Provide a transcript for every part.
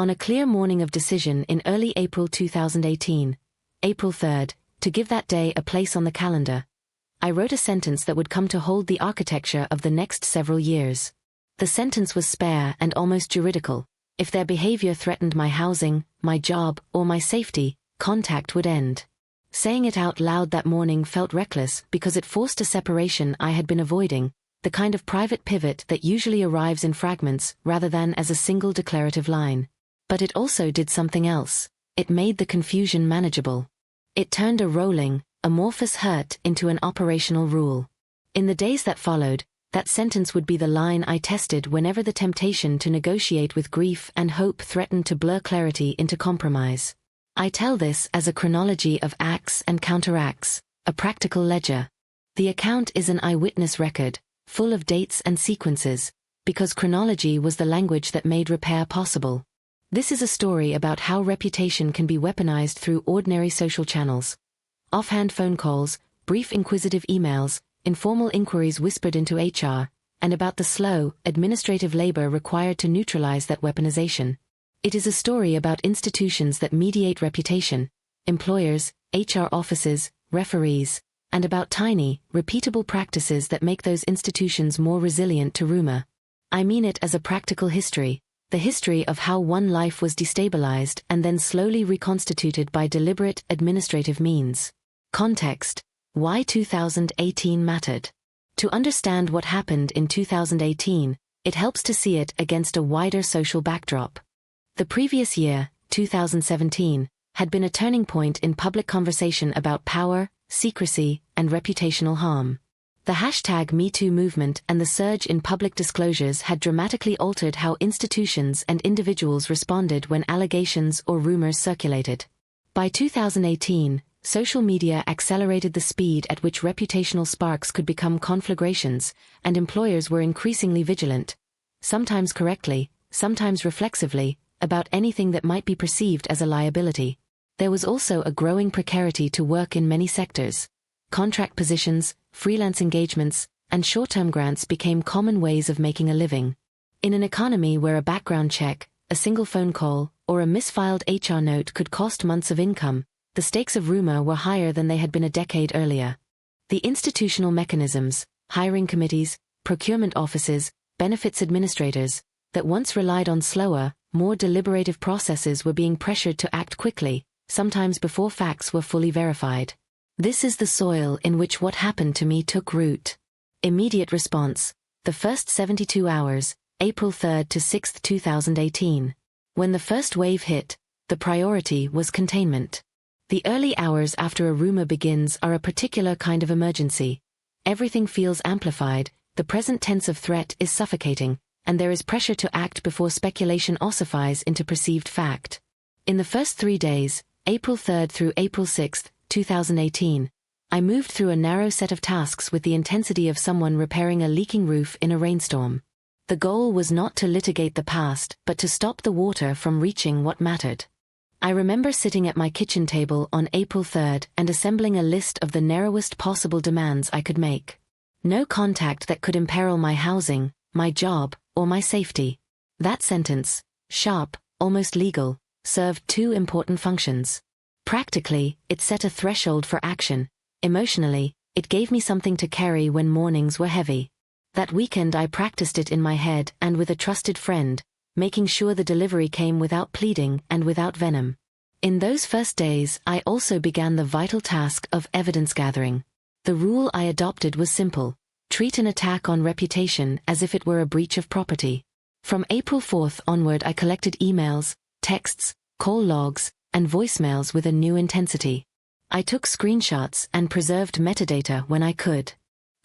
On a clear morning of decision in early April 2018, April 3rd, to give that day a place on the calendar, I wrote a sentence that would come to hold the architecture of the next several years. The sentence was spare and almost juridical. If their behavior threatened my housing, my job, or my safety, contact would end. Saying it out loud that morning felt reckless because it forced a separation I had been avoiding, the kind of private pivot that usually arrives in fragments rather than as a single declarative line. But it also did something else. It made the confusion manageable. It turned a rolling, amorphous hurt into an operational rule. In the days that followed, that sentence would be the line I tested whenever the temptation to negotiate with grief and hope threatened to blur clarity into compromise. I tell this as a chronology of acts and counteracts, a practical ledger. The account is an eyewitness record, full of dates and sequences, because chronology was the language that made repair possible. This is a story about how reputation can be weaponized through ordinary social channels. Offhand phone calls, brief inquisitive emails, informal inquiries whispered into HR, and about the slow, administrative labor required to neutralize that weaponization. It is a story about institutions that mediate reputation, employers, HR offices, referees, and about tiny, repeatable practices that make those institutions more resilient to rumor. I mean it as a practical history, the history of how one life was destabilized and then slowly reconstituted by deliberate administrative means. Context: why 2018 mattered. To understand what happened in 2018, it helps to see it against a wider social backdrop. The previous year, 2017, had been a turning point in public conversation about power, secrecy, and reputational harm. The #MeToo movement and the surge in public disclosures had dramatically altered how institutions and individuals responded when allegations or rumors circulated. By 2018, social media accelerated the speed at which reputational sparks could become conflagrations, and employers were increasingly vigilant, sometimes correctly, sometimes reflexively, about anything that might be perceived as a liability. There was also a growing precarity to work in many sectors. Contract positions, freelance engagements, and short-term grants became common ways of making a living. In an economy where a background check, a single phone call, or a misfiled HR note could cost months of income, the stakes of rumor were higher than they had been a decade earlier. The institutional mechanisms, hiring committees, procurement offices, benefits administrators, that once relied on slower, more deliberative processes were being pressured to act quickly, sometimes before facts were fully verified. This is the soil in which what happened to me took root. Immediate response: the first 72 hours, April 3rd to 6th, 2018. When the first wave hit, the priority was containment. The early hours after a rumor begins are a particular kind of emergency. Everything feels amplified, the present tense of threat is suffocating, and there is pressure to act before speculation ossifies into perceived fact. In the first 3 days, April 3rd through April 6th, 2018, I moved through a narrow set of tasks with the intensity of someone repairing a leaking roof in a rainstorm. The goal was not to litigate the past, but to stop the water from reaching what mattered. I remember sitting at my kitchen table on April 3rd and assembling a list of the narrowest possible demands I could make. No contact that could imperil my housing, my job, or my safety. That sentence, sharp, almost legal, served 2 important functions. Practically, it set a threshold for action. Emotionally, it gave me something to carry when mornings were heavy. That weekend I practiced it in my head and with a trusted friend, making sure the delivery came without pleading and without venom. In those first days, I also began the vital task of evidence gathering. The rule I adopted was simple: treat an attack on reputation as if it were a breach of property. From April 4th onward, I collected emails, texts, call logs, and voicemails with a new intensity. I took screenshots and preserved metadata when I could.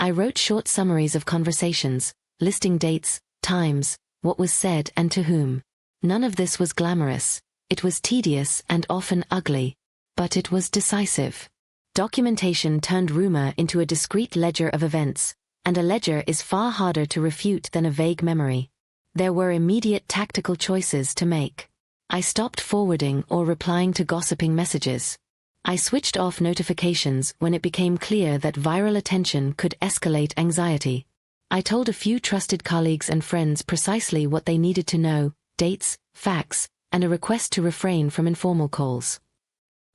I wrote short summaries of conversations, listing dates, times, what was said and to whom. None of this was glamorous. It was tedious and often ugly. But it was decisive. Documentation turned rumor into a discrete ledger of events, and a ledger is far harder to refute than a vague memory. There were immediate tactical choices to make. I stopped forwarding or replying to gossiping messages. I switched off notifications when it became clear that viral attention could escalate anxiety. I told a few trusted colleagues and friends precisely what they needed to know: dates, facts, and a request to refrain from informal calls.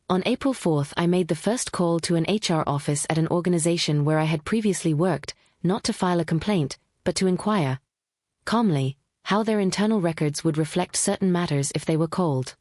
On April 4th, I made the first call to an HR office at an organization where I had previously worked, not to file a complaint, but to inquire, calmly, how their internal records would reflect certain matters if they were called.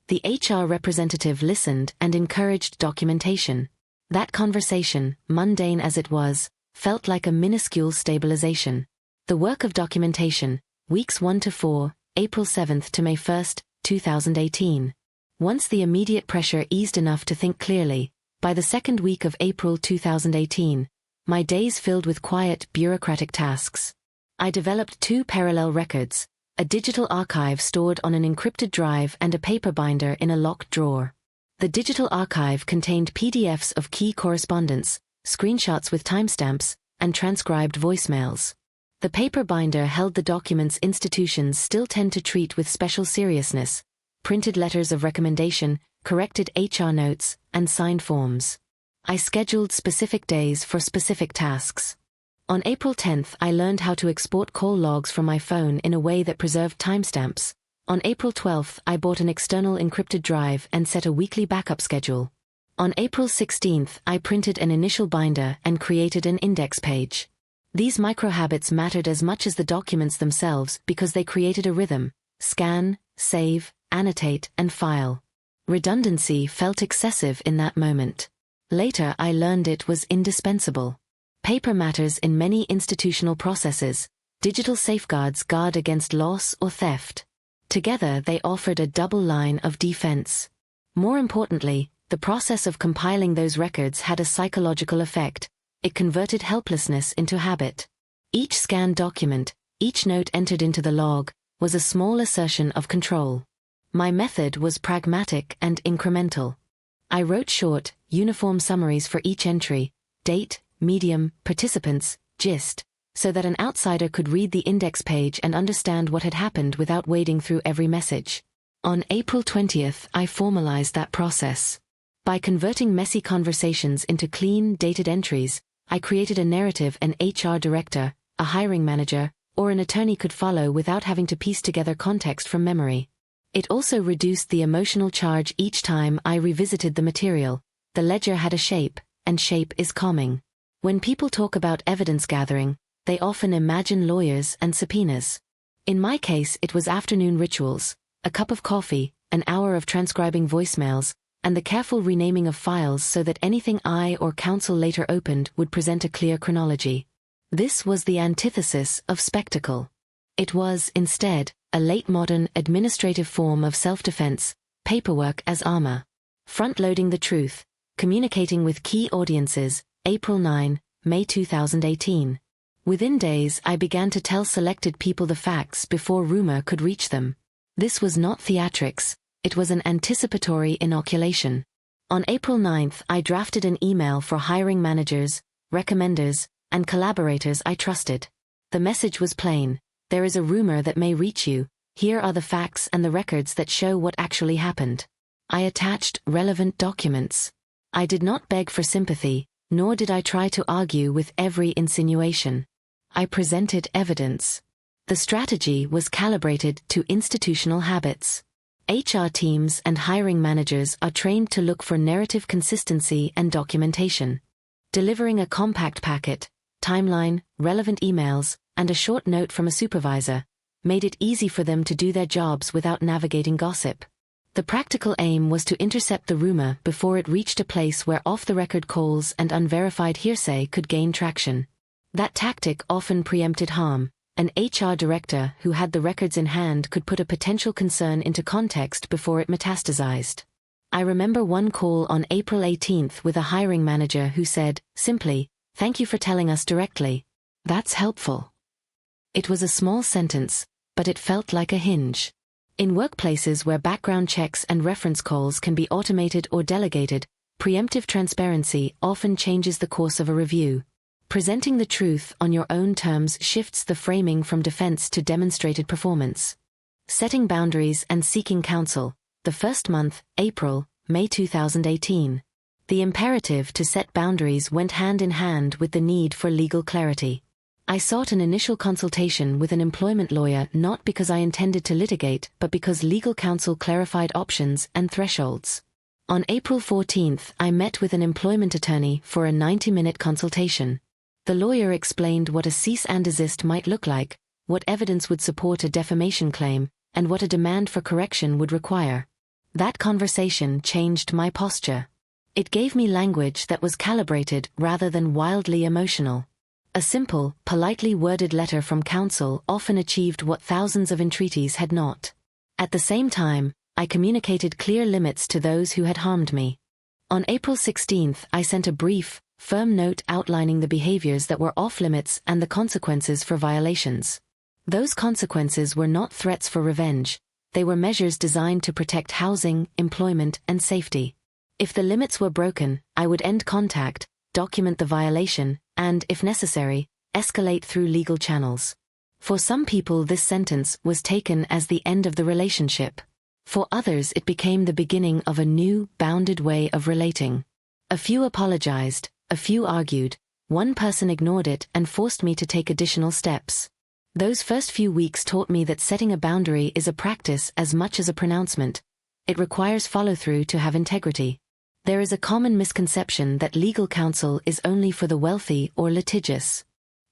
The HR representative listened and encouraged documentation. That conversation, mundane as it was, felt like a minuscule stabilization. The work of documentation, weeks 1 to 4, April 7th to May 1st, 2018. Once the immediate pressure eased enough to think clearly, by the second week of April 2018, my days filled with quiet, bureaucratic tasks. I developed 2 parallel records, a digital archive stored on an encrypted drive and a paper binder in a locked drawer. The digital archive contained PDFs of key correspondence, screenshots with timestamps, and transcribed voicemails. The paper binder held the documents institutions still tend to treat with special seriousness: printed letters of recommendation, corrected HR notes, and signed forms. I scheduled specific days for specific tasks. On April 10th, I learned how to export call logs from my phone in a way that preserved timestamps. On April 12th, I bought an external encrypted drive and set a weekly backup schedule. On April 16th, I printed an initial binder and created an index page. These micro-habits mattered as much as the documents themselves because they created a rhythm: scan, save, annotate, and file. Redundancy felt excessive in that moment. Later I learned it was indispensable. Paper matters in many institutional processes. Digital safeguards guard against loss or theft. Together they offered a double line of defense. More importantly, the process of compiling those records had a psychological effect. It converted helplessness into habit. Each scanned document, each note entered into the log, was a small assertion of control. My method was pragmatic and incremental. I wrote short, uniform summaries for each entry: date, medium, participants, gist, so that an outsider could read the index page and understand what had happened without wading through every message. On April 20th, I formalized that process. By converting messy conversations into clean, dated entries, I created a narrative an HR director, a hiring manager, or an attorney could follow without having to piece together context from memory. It also reduced the emotional charge each time I revisited the material. The ledger had a shape, and shape is calming. When people talk about evidence gathering, they often imagine lawyers and subpoenas. In my case, it was afternoon rituals, a cup of coffee, an hour of transcribing voicemails, and the careful renaming of files so that anything I or counsel later opened would present a clear chronology. This was the antithesis of spectacle. It was, instead, a late-modern administrative form of self-defense, paperwork as armor. Front-loading the truth, communicating with key audiences, April 9, May 2018. Within days I began to tell selected people the facts before rumor could reach them. This was not theatrics. It was an anticipatory inoculation. On April 9th, I drafted an email for hiring managers, recommenders, and collaborators I trusted. The message was plain: there is a rumor that may reach you. Here are the facts and the records that show what actually happened. I attached relevant documents. I did not beg for sympathy, nor did I try to argue with every insinuation. I presented evidence. The strategy was calibrated to institutional habits. HR teams and hiring managers are trained to look for narrative consistency and documentation. Delivering a compact packet, timeline, relevant emails, and a short note from a supervisor made it easy for them to do their jobs without navigating gossip. The practical aim was to intercept the rumor before it reached a place where off-the-record calls and unverified hearsay could gain traction. That tactic often preempted harm. An HR director who had the records in hand could put a potential concern into context before it metastasized. I remember one call on April 18th with a hiring manager who said, simply, "Thank you for telling us directly. That's helpful." It was a small sentence, but it felt like a hinge. In workplaces where background checks and reference calls can be automated or delegated, preemptive transparency often changes the course of a review. Presenting the truth on your own terms shifts the framing from defense to demonstrated performance. Setting boundaries and seeking counsel. The first month, April, May 2018. The imperative to set boundaries went hand in hand with the need for legal clarity. I sought an initial consultation with an employment lawyer not because I intended to litigate but because legal counsel clarified options and thresholds. On April 14th, I met with an employment attorney for a 90-minute consultation. The lawyer explained what a cease and desist might look like, what evidence would support a defamation claim, and what a demand for correction would require. That conversation changed my posture. It gave me language that was calibrated rather than wildly emotional. A simple, politely worded letter from counsel often achieved what thousands of entreaties had not. At the same time, I communicated clear limits to those who had harmed me. On April 16th, I sent a brief, firm note outlining the behaviors that were off-limits and the consequences for violations. Those consequences were not threats for revenge. They were measures designed to protect housing, employment, and safety. If the limits were broken, I would end contact, document the violation, and, if necessary, escalate through legal channels. For some people, this sentence was taken as the end of the relationship. For others, it became the beginning of a new, bounded way of relating. A few apologized, a few argued, one person ignored it and forced me to take additional steps. Those first few weeks taught me that setting a boundary is a practice as much as a pronouncement. It requires follow-through to have integrity. There is a common misconception that legal counsel is only for the wealthy or litigious.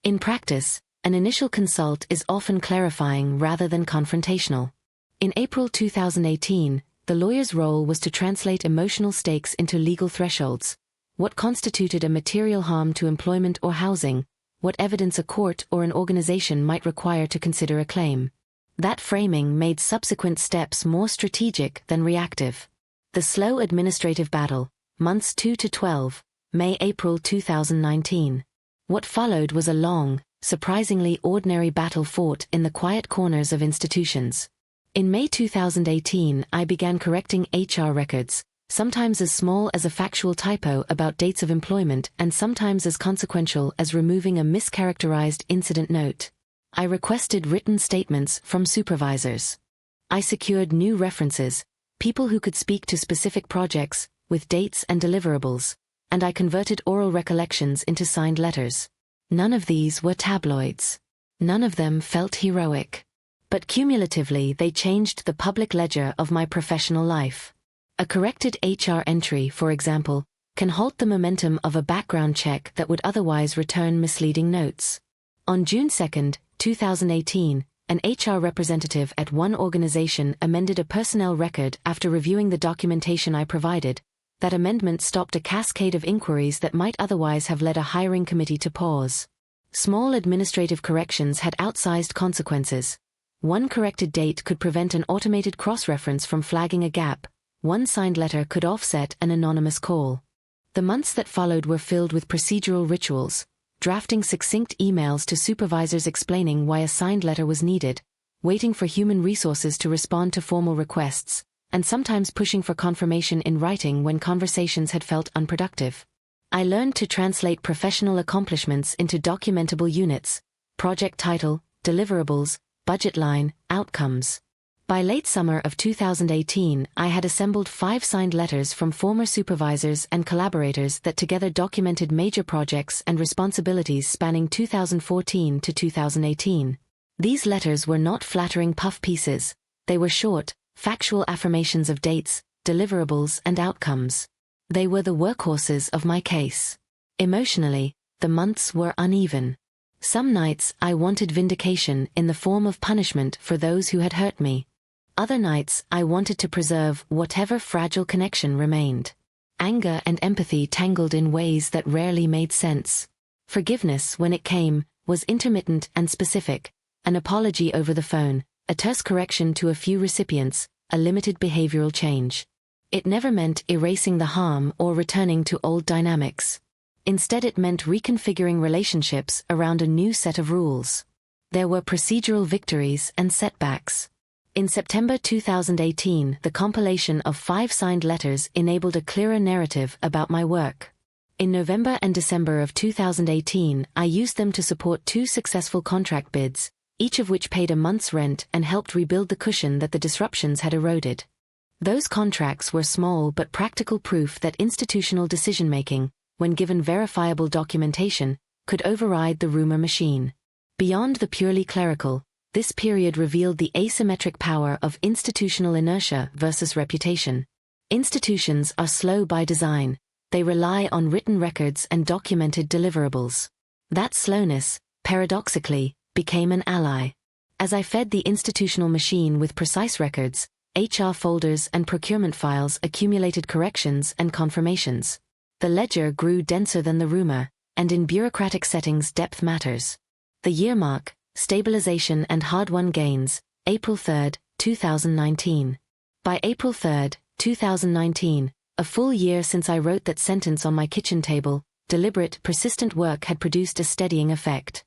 In practice, an initial consult is often clarifying rather than confrontational. In April 2018, the lawyer's role was to translate emotional stakes into legal thresholds. What constituted a material harm to employment or housing, what evidence a court or an organization might require to consider a claim. That framing made subsequent steps more strategic than reactive. The slow administrative battle, months 2 to 12, May-April 2019. What followed was a long, surprisingly ordinary battle fought in the quiet corners of institutions. In May 2018, I began correcting HR records, sometimes as small as a factual typo about dates of employment and sometimes as consequential as removing a mischaracterized incident note. I requested written statements from supervisors. I secured new references, people who could speak to specific projects, with dates and deliverables, and I converted oral recollections into signed letters. None of these were tabloids. None of them felt heroic. But cumulatively they changed the public ledger of my professional life. A corrected HR entry, for example, can halt the momentum of a background check that would otherwise return misleading notes. On June 2, 2018, an HR representative at one organization amended a personnel record after reviewing the documentation I provided. That amendment stopped a cascade of inquiries that might otherwise have led a hiring committee to pause. Small administrative corrections had outsized consequences. One corrected date could prevent an automated cross-reference from flagging a gap. One signed letter could offset an anonymous call. The months that followed were filled with procedural rituals, drafting succinct emails to supervisors explaining why a signed letter was needed, waiting for human resources to respond to formal requests, and sometimes pushing for confirmation in writing when conversations had felt unproductive. I learned to translate professional accomplishments into documentable units: project title, deliverables, budget line, outcomes. By late summer of 2018, I had assembled 5 signed letters from former supervisors and collaborators that together documented major projects and responsibilities spanning 2014 to 2018. These letters were not flattering puff pieces. They were short, factual affirmations of dates, deliverables, and outcomes. They were the workhorses of my case. Emotionally, the months were uneven. Some nights I wanted vindication in the form of punishment for those who had hurt me. Other nights I wanted to preserve whatever fragile connection remained. Anger and empathy tangled in ways that rarely made sense. Forgiveness, when it came, was intermittent and specific: an apology over the phone, a terse correction to a few recipients, a limited behavioral change. It never meant erasing the harm or returning to old dynamics. Instead, it meant reconfiguring relationships around a new set of rules. There were procedural victories and setbacks. In September 2018, the compilation of 5 signed letters enabled a clearer narrative about my work. In November and December of 2018, I used them to support 2 successful contract bids, each of which paid a month's rent and helped rebuild the cushion that the disruptions had eroded. Those contracts were small but practical proof that institutional decision-making, when given verifiable documentation, could override the rumor machine. Beyond the purely clerical, this period revealed the asymmetric power of institutional inertia versus reputation. Institutions are slow by design. They rely on written records and documented deliverables. That slowness, paradoxically, became an ally. As I fed the institutional machine with precise records, HR folders and procurement files accumulated corrections and confirmations. The ledger grew denser than the rumor, and in bureaucratic settings depth matters. The year mark, stabilization and hard-won gains, April 3, 2019. By April 3, 2019, a full year since I wrote that sentence on my kitchen table, deliberate, persistent work had produced a steadying effect.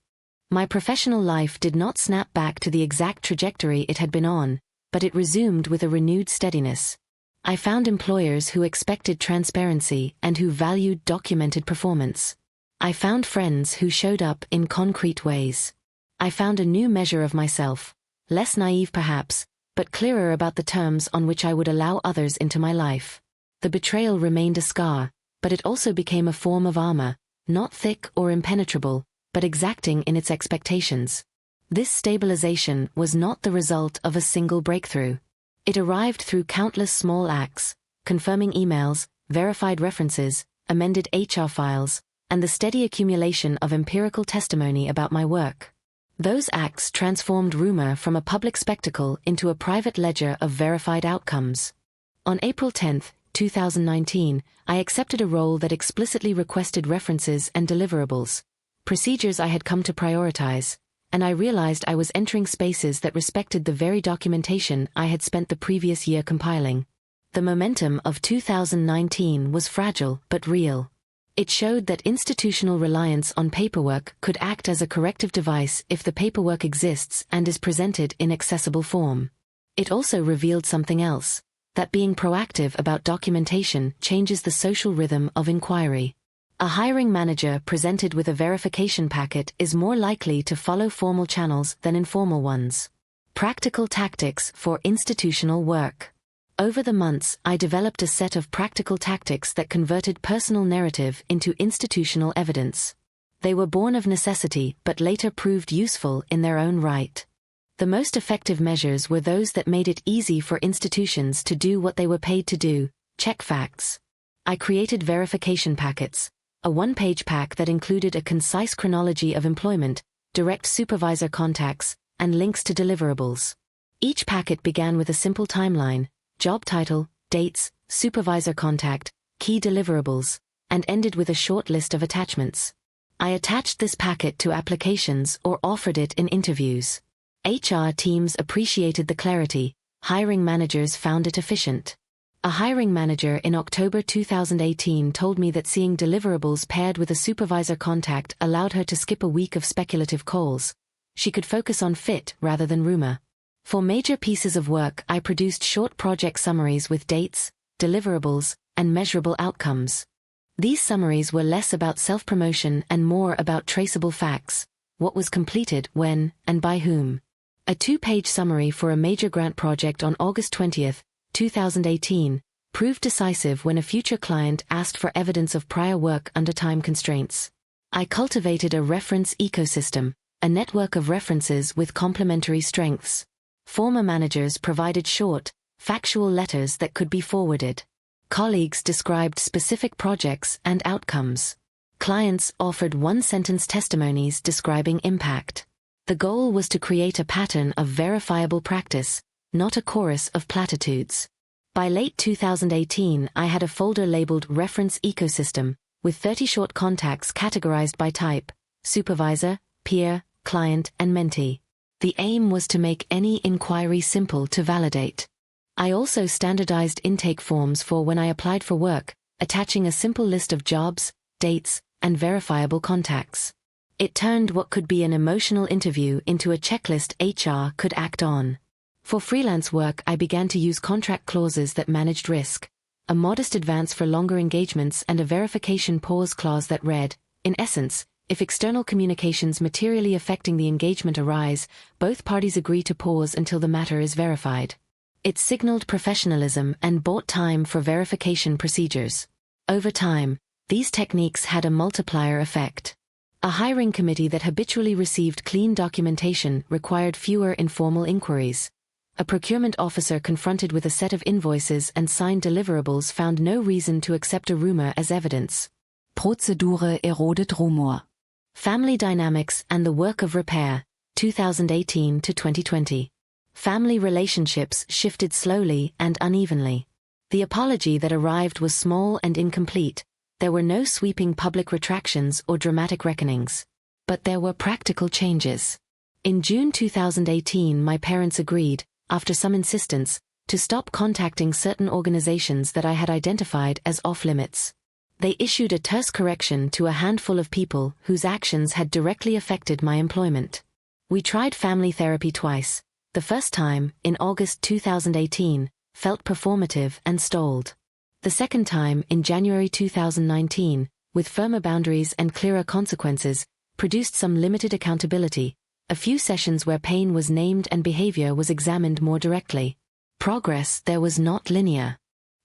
My professional life did not snap back to the exact trajectory it had been on, but it resumed with a renewed steadiness. I found employers who expected transparency and who valued documented performance. I found friends who showed up in concrete ways. I found a new measure of myself, less naive perhaps, but clearer about the terms on which I would allow others into my life. The betrayal remained a scar, but it also became a form of armor, not thick or impenetrable, but exacting in its expectations. This stabilization was not the result of a single breakthrough. It arrived through countless small acts, confirming emails, verified references, amended HR files, and the steady accumulation of empirical testimony about my work. Those acts transformed rumor from a public spectacle into a private ledger of verified outcomes. On April 10, 2019, I accepted a role that explicitly requested references and deliverables, procedures I had come to prioritize, and I realized I was entering spaces that respected the very documentation I had spent the previous year compiling. The momentum of 2019 was fragile but real. It showed that institutional reliance on paperwork could act as a corrective device if the paperwork exists and is presented in accessible form. It also revealed something else, that being proactive about documentation changes the social rhythm of inquiry. A hiring manager presented with a verification packet is more likely to follow formal channels than informal ones. Practical tactics for institutional work. Over the months, I developed a set of practical tactics that converted personal narrative into institutional evidence. They were born of necessity but later proved useful in their own right. The most effective measures were those that made it easy for institutions to do what they were paid to do: check facts. I created verification packets, a one-page pack that included a concise chronology of employment, direct supervisor contacts, and links to deliverables. Each packet began with a simple timeline: job title, dates, supervisor contact, key deliverables, and ended with a short list of attachments. I attached this packet to applications or offered it in interviews. HR teams appreciated the clarity, hiring managers found it efficient. A hiring manager in October 2018 told me that seeing deliverables paired with a supervisor contact allowed her to skip a week of speculative calls. She could focus on fit rather than rumor. For major pieces of work, I produced short project summaries with dates, deliverables, and measurable outcomes. These summaries were less about self-promotion and more about traceable facts: what was completed, when, and by whom. A two-page summary for a major grant project on August 20, 2018, proved decisive when a future client asked for evidence of prior work under time constraints. I cultivated a reference ecosystem, a network of references with complementary strengths. Former managers provided short, factual letters that could be forwarded. Colleagues described specific projects and outcomes. Clients offered one-sentence testimonies describing impact. The goal was to create a pattern of verifiable practice, not a chorus of platitudes. By late 2018, I had a folder labeled Reference Ecosystem, with 30 short contacts categorized by type: supervisor, peer, client, and mentee. The aim was to make any inquiry simple to validate. I also standardized intake forms for when I applied for work, attaching a simple list of jobs, dates, and verifiable contacts. It turned what could be an emotional interview into a checklist HR could act on. For freelance work, I began to use contract clauses that managed risk, a modest advance for longer engagements, and a verification pause clause that read, in essence, if external communications materially affecting the engagement arise, both parties agree to pause until the matter is verified. It signaled professionalism and bought time for verification procedures. Over time, these techniques had a multiplier effect. A hiring committee that habitually received clean documentation required fewer informal inquiries. A procurement officer confronted with a set of invoices and signed deliverables found no reason to accept a rumor as evidence. Procedure erodet Rumor. Family dynamics and the work of repair, 2018 to 2020. Family relationships shifted slowly and unevenly. The apology that arrived was small and incomplete. There were no sweeping public retractions or dramatic reckonings. But there were practical changes. In June 2018, my parents agreed, after some insistence, to stop contacting certain organizations that I had identified as off-limits. They issued a terse correction to a handful of people whose actions had directly affected my employment. We tried family therapy twice. The first time, in August 2018, felt performative and stalled. The second time, in January 2019, with firmer boundaries and clearer consequences, produced some limited accountability, a few sessions where pain was named and behavior was examined more directly. Progress there was not linear.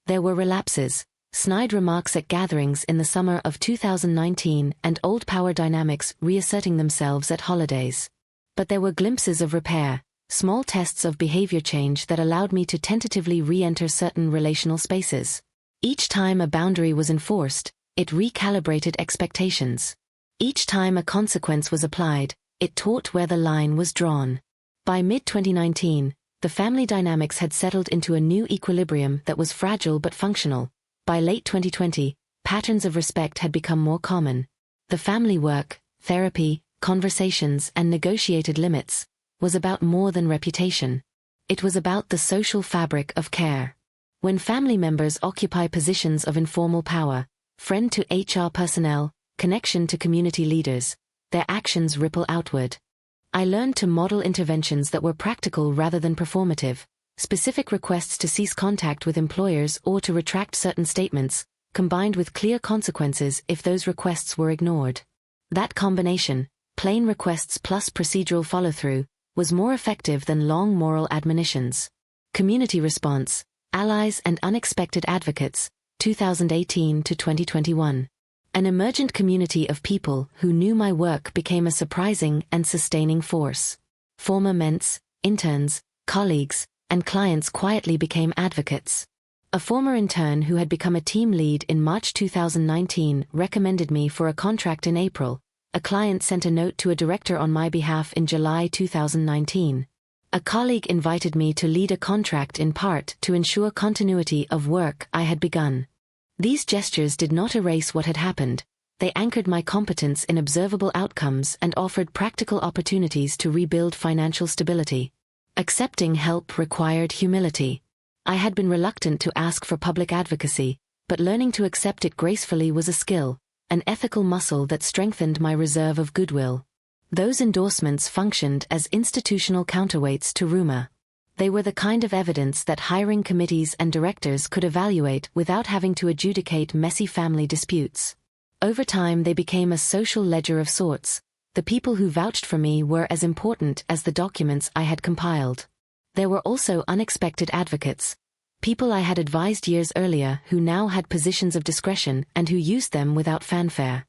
There were relapses, snide remarks at gatherings in the summer of 2019 and old power dynamics reasserting themselves at holidays. But there were glimpses of repair, small tests of behavior change that allowed me to tentatively re-enter certain relational spaces. Each time a boundary was enforced, it recalibrated expectations. Each time a consequence was applied, it taught where the line was drawn. By mid-2019, the family dynamics had settled into a new equilibrium that was fragile but functional. By late 2020, patterns of respect had become more common. The family work, therapy, conversations, and negotiated limits was about more than reputation. It was about the social fabric of care. When family members occupy positions of informal power, friend to HR personnel, connection to community leaders, their actions ripple outward. I learned to model interventions that were practical rather than performative, specific requests to cease contact with employers or to retract certain statements, combined with clear consequences if those requests were ignored. That combination, plain requests plus procedural follow-through, was more effective than long moral admonitions. Community response, allies and unexpected advocates, 2018 to 2021. An emergent community of people who knew my work became a surprising and sustaining force. Former ments, interns, colleagues, and clients quietly became advocates. A former intern who had become a team lead in March 2019 recommended me for a contract in April. A client sent a note to a director on my behalf in July 2019. A colleague invited me to lead a contract in part to ensure continuity of work I had begun. These gestures did not erase what had happened. They anchored my competence in observable outcomes and offered practical opportunities to rebuild financial stability. Accepting help required humility. I had been reluctant to ask for public advocacy, but learning to accept it gracefully was a skill, an ethical muscle that strengthened my reserve of goodwill. Those endorsements functioned as institutional counterweights to rumor. They were the kind of evidence that hiring committees and directors could evaluate without having to adjudicate messy family disputes. Over time they became a social ledger of sorts. The people who vouched for me were as important as the documents I had compiled. There were also unexpected advocates, people I had advised years earlier who now had positions of discretion and who used them without fanfare.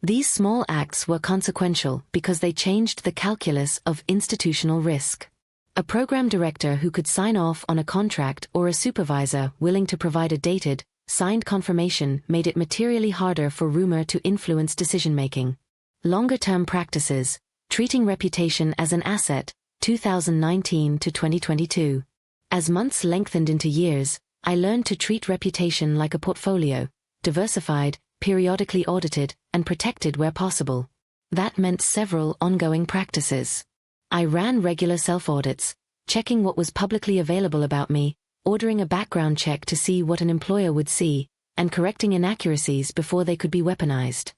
These small acts were consequential because they changed the calculus of institutional risk. A program director who could sign off on a contract or a supervisor willing to provide a dated, signed confirmation made it materially harder for rumor to influence decision-making. Longer-term practices, treating reputation as an asset, 2019 to 2022. As months lengthened into years, I learned to treat reputation like a portfolio, diversified, periodically audited, and protected where possible. That meant several ongoing practices. I ran regular self-audits, checking what was publicly available about me, ordering a background check to see what an employer would see, and correcting inaccuracies before they could be weaponized.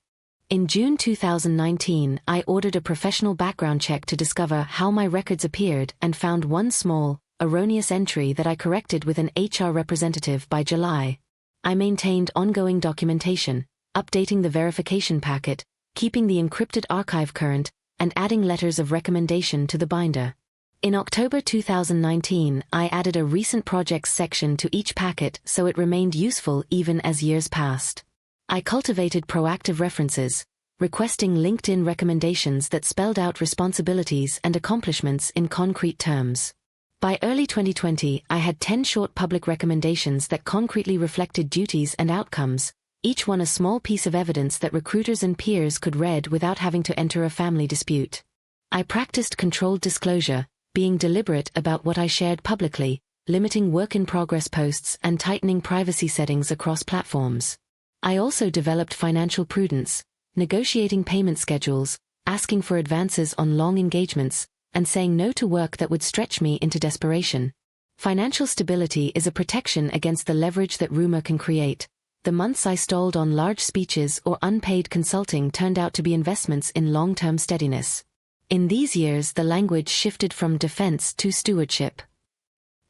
In June 2019, I ordered a professional background check to discover how my records appeared and found one small, erroneous entry that I corrected with an HR representative by July. I maintained ongoing documentation, updating the verification packet, keeping the encrypted archive current, and adding letters of recommendation to the binder. In October 2019, I added a recent projects section to each packet so it remained useful even as years passed. I cultivated proactive references, requesting LinkedIn recommendations that spelled out responsibilities and accomplishments in concrete terms. By early 2020, I had 10 short public recommendations that concretely reflected duties and outcomes, each one a small piece of evidence that recruiters and peers could read without having to enter a family dispute. I practiced controlled disclosure, being deliberate about what I shared publicly, limiting work-in-progress posts and tightening privacy settings across platforms. I also developed financial prudence, negotiating payment schedules, asking for advances on long engagements, and saying no to work that would stretch me into desperation. Financial stability is a protection against the leverage that rumor can create. The months I stalled on large speeches or unpaid consulting turned out to be investments in long-term steadiness. In these years, the language shifted from defense to stewardship.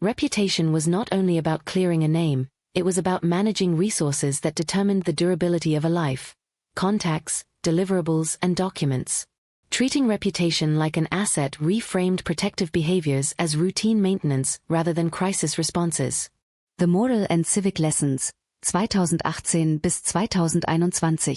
Reputation was not only about clearing a name, it was about managing resources that determined the durability of a life: contacts, deliverables, and documents. Treating reputation like an asset reframed protective behaviors as routine maintenance rather than crisis responses. The Moral and Civic Lessons, 2018 bis 2021.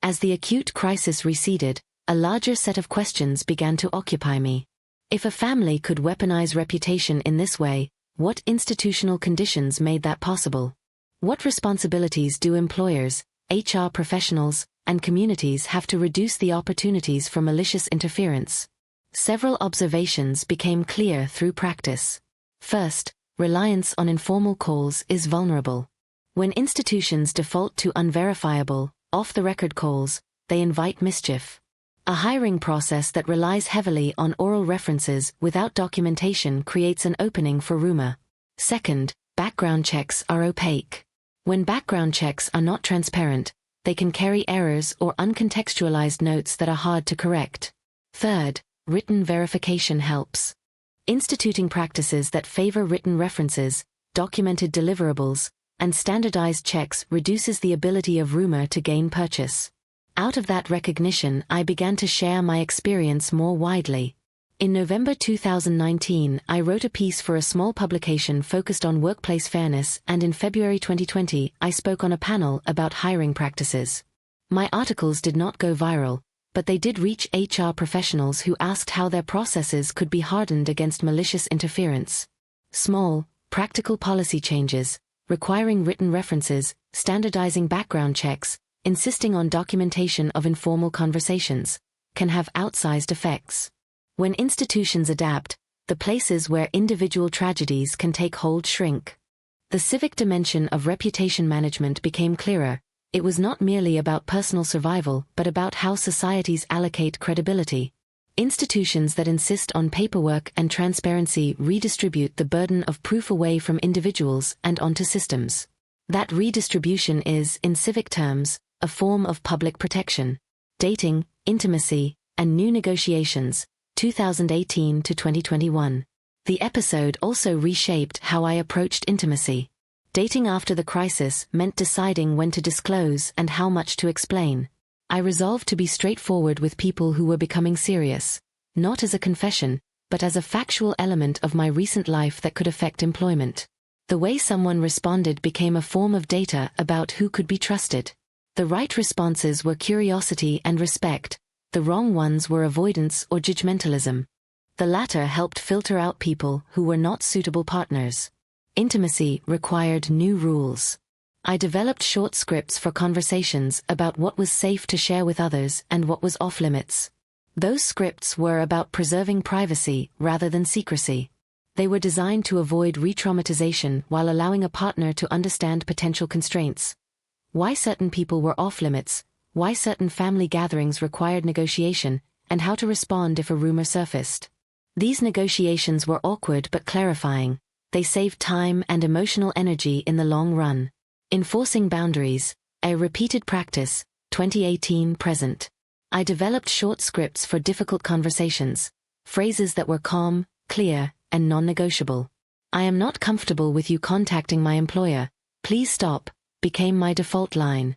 As the acute crisis receded, a larger set of questions began to occupy me. If a family could weaponize reputation in this way, what institutional conditions made that possible? What responsibilities do employers, HR professionals, and communities have to reduce the opportunities for malicious interference? Several observations became clear through practice. First, reliance on informal calls is vulnerable. When institutions default to unverifiable, off-the-record calls, they invite mischief. A hiring process that relies heavily on oral references without documentation creates an opening for rumor. Second, background checks are opaque. When background checks are not transparent, they can carry errors or uncontextualized notes that are hard to correct. Third, written verification helps. Instituting practices that favor written references, documented deliverables, and standardized checks reduces the ability of rumor to gain purchase. Out of that recognition, I began to share my experience more widely. In November 2019, I wrote a piece for a small publication focused on workplace fairness, and in February 2020, I spoke on a panel about hiring practices. My articles did not go viral, but they did reach HR professionals who asked how their processes could be hardened against malicious interference. Small, practical policy changes, requiring written references, standardizing background checks, insisting on documentation of informal conversations, can have outsized effects. When institutions adapt, the places where individual tragedies can take hold shrink. The civic dimension of reputation management became clearer. It was not merely about personal survival, but about how societies allocate credibility. Institutions that insist on paperwork and transparency redistribute the burden of proof away from individuals and onto systems. That redistribution is, in civic terms, a form of public protection. Dating, Intimacy, and New Negotiations, 2018 to 2021. The episode also reshaped how I approached intimacy. Dating after the crisis meant deciding when to disclose and how much to explain. I resolved to be straightforward with people who were becoming serious, not as a confession, but as a factual element of my recent life that could affect employment. The way someone responded became a form of data about who could be trusted. The right responses were curiosity and respect, the wrong ones were avoidance or judgmentalism. The latter helped filter out people who were not suitable partners. Intimacy required new rules. I developed short scripts for conversations about what was safe to share with others and what was off-limits. Those scripts were about preserving privacy rather than secrecy. They were designed to avoid re-traumatization while allowing a partner to understand potential constraints. Why certain people were off-limits, why certain family gatherings required negotiation, and how to respond if a rumor surfaced. These negotiations were awkward but clarifying. They saved time and emotional energy in the long run. Enforcing boundaries, a repeated practice, 2018-present. I developed short scripts for difficult conversations, phrases that were calm, clear, and non-negotiable. I am not comfortable with you contacting my employer. Please stop, became my default line.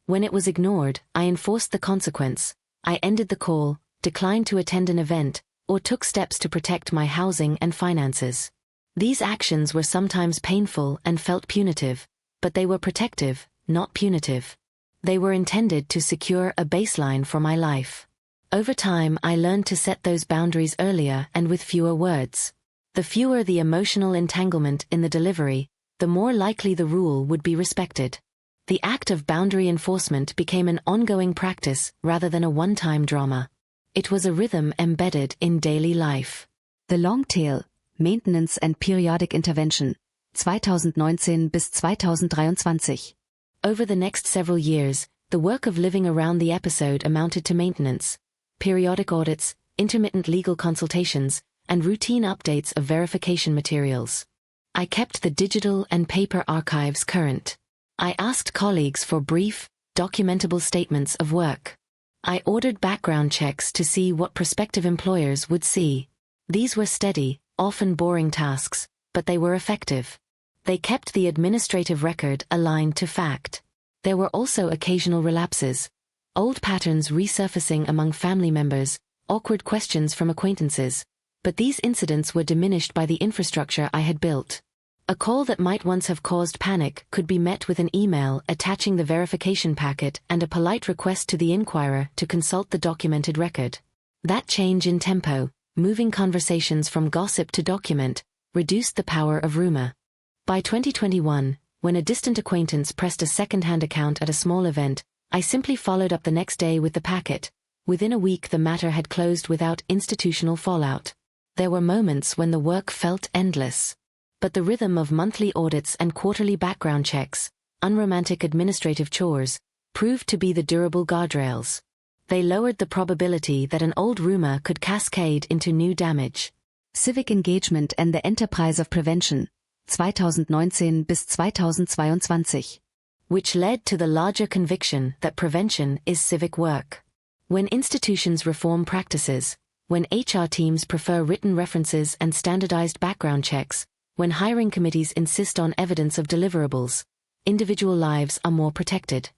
When it was ignored, I enforced the consequence. I ended the call, declined to attend an event, or took steps to protect my housing and finances. These actions were sometimes painful and felt punitive, but they were protective, not punitive. They were intended to secure a baseline for my life. Over time, I learned to set those boundaries earlier and with fewer words. The fewer the emotional entanglement in the delivery, the more likely the rule would be respected. The act of boundary enforcement became an ongoing practice rather than a one-time drama. It was a rhythm embedded in daily life. The Long Tail, Maintenance and Periodic Intervention, 2019 bis 2023. Over the next several years, the work of living around the episode amounted to maintenance, periodic audits, intermittent legal consultations, and routine updates of verification materials. I kept the digital and paper archives current. I asked colleagues for brief, documentable statements of work. I ordered background checks to see what prospective employers would see. These were steady, often boring tasks, but they were effective. They kept the administrative record aligned to fact. There were also occasional relapses, old patterns resurfacing among family members, awkward questions from acquaintances, but these incidents were diminished by the infrastructure I had built. A call that might once have caused panic could be met with an email attaching the verification packet and a polite request to the inquirer to consult the documented record. That change in tempo, moving conversations from gossip to document, reduced the power of rumor. By 2021, when a distant acquaintance pressed a second-hand account at a small event, I simply followed up the next day with the packet. Within a week the matter had closed without institutional fallout. There were moments when the work felt endless. But the rhythm of monthly audits and quarterly background checks, unromantic administrative chores, proved to be the durable guardrails. They lowered the probability that an old rumor could cascade into new damage. Civic Engagement and the Enterprise of Prevention, 2019 bis 2022. Which led to the larger conviction that prevention is civic work. When institutions reform practices, when HR teams prefer written references and standardized background checks, when hiring committees insist on evidence of deliverables, individual lives are more protected.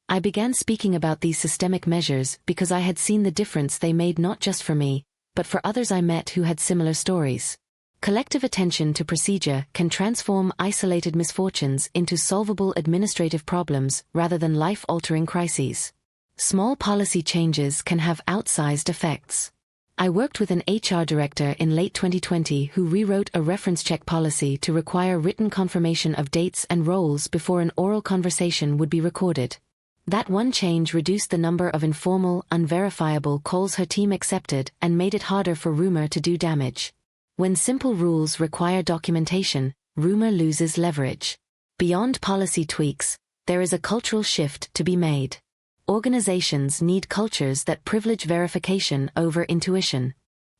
I began speaking about these systemic measures because I had seen the difference they made not just for me, but for others I met who had similar stories. Collective attention to procedure can transform isolated misfortunes into solvable administrative problems rather than life-altering crises. Small policy changes can have outsized effects. I worked with an HR director in late 2020 who rewrote a reference check policy to require written confirmation of dates and roles before an oral conversation would be recorded. That one change reduced the number of informal, unverifiable calls her team accepted and made it harder for rumor to do damage. When simple rules require documentation, rumor loses leverage. Beyond policy tweaks, there is a cultural shift to be made. Organizations need cultures that privilege verification over intuition.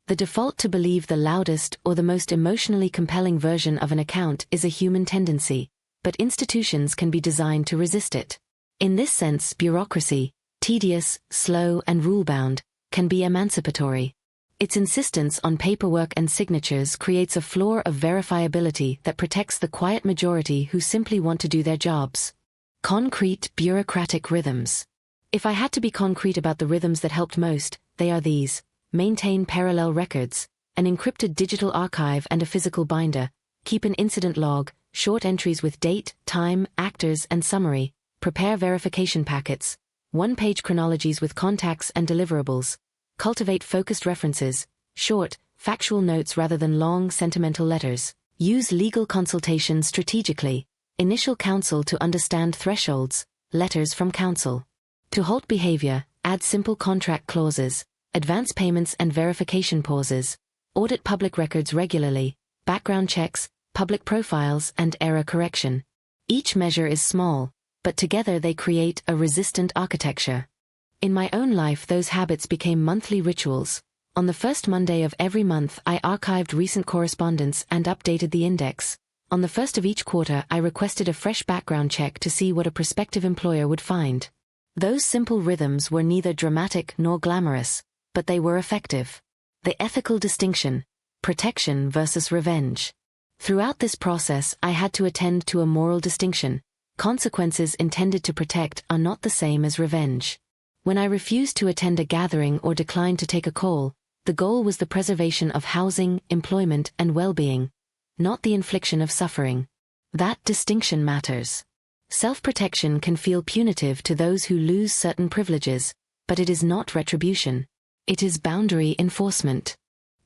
The default to believe the loudest or the most emotionally compelling version of an account is a human tendency, but institutions can be designed to resist it. In this sense, bureaucracy, tedious, slow, and rule-bound, can be emancipatory. Its insistence on paperwork and signatures creates a floor of verifiability that protects the quiet majority who simply want to do their jobs. Concrete bureaucratic rhythms. If I had to be concrete about the rhythms that helped most, they are these: maintain parallel records, an encrypted digital archive and a physical binder, keep an incident log, short entries with date, time, actors, and summary, prepare verification packets, one-page chronologies with contacts and deliverables, cultivate focused references, short, factual notes rather than long, sentimental letters, use legal consultation strategically, initial counsel to understand thresholds, letters from counsel. To halt behavior, add simple contract clauses, advance payments and verification pauses, audit public records regularly, background checks, public profiles, and error correction. Each measure is small, but together they create a resistant architecture. In my own life, those habits became monthly rituals. On the first Monday of every month, I archived recent correspondence and updated the index. On the first of each quarter, I requested a fresh background check to see what a prospective employer would find. Those simple rhythms were neither dramatic nor glamorous, but they were effective. The ethical distinction: protection versus revenge. Throughout this process, I had to attend to a moral distinction. Consequences intended to protect are not the same as revenge. When I refused to attend a gathering or declined to take a call, the goal was the preservation of housing, employment, and well-being, not the infliction of suffering. That distinction matters. Self-protection can feel punitive to those who lose certain privileges, but it is not retribution. It is boundary enforcement.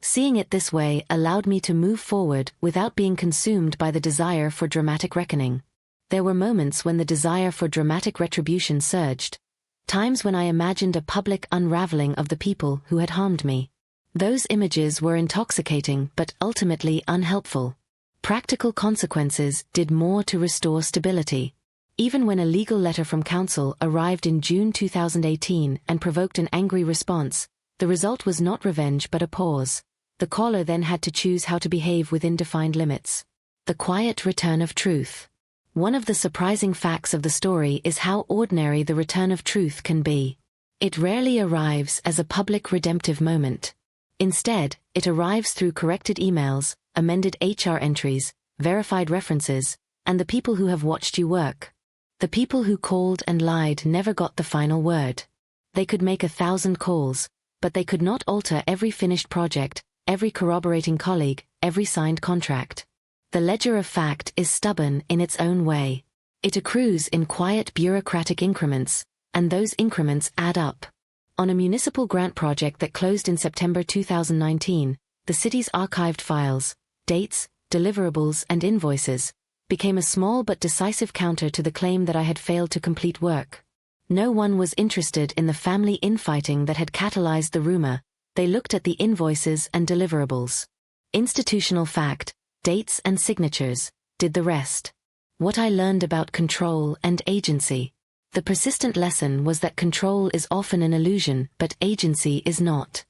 Seeing it this way allowed me to move forward without being consumed by the desire for dramatic reckoning. There were moments when the desire for dramatic retribution surged, times when I imagined a public unraveling of the people who had harmed me. Those images were intoxicating but ultimately unhelpful. Practical consequences did more to restore stability. Even when a legal letter from counsel arrived in June 2018 and provoked an angry response, the result was not revenge but a pause. The caller then had to choose how to behave within defined limits. The quiet return of truth. One of the surprising facts of the story is how ordinary the return of truth can be. It rarely arrives as a public redemptive moment. Instead, it arrives through corrected emails, amended HR entries, verified references, and the people who have watched you work. The people who called and lied never got the final word. They could make 1,000 calls, but they could not alter every finished project, every corroborating colleague, every signed contract. The ledger of fact is stubborn in its own way. It accrues in quiet bureaucratic increments, and those increments add up. On a municipal grant project that closed in September 2019, the city's archived files, dates, deliverables, and invoices became a small but decisive counter to the claim that I had failed to complete work. No one was interested in the family infighting that had catalyzed the rumor. They looked at the invoices and deliverables. Institutional fact, dates and signatures, did the rest. What I learned about control and agency. The persistent lesson was that control is often an illusion, but agency is not.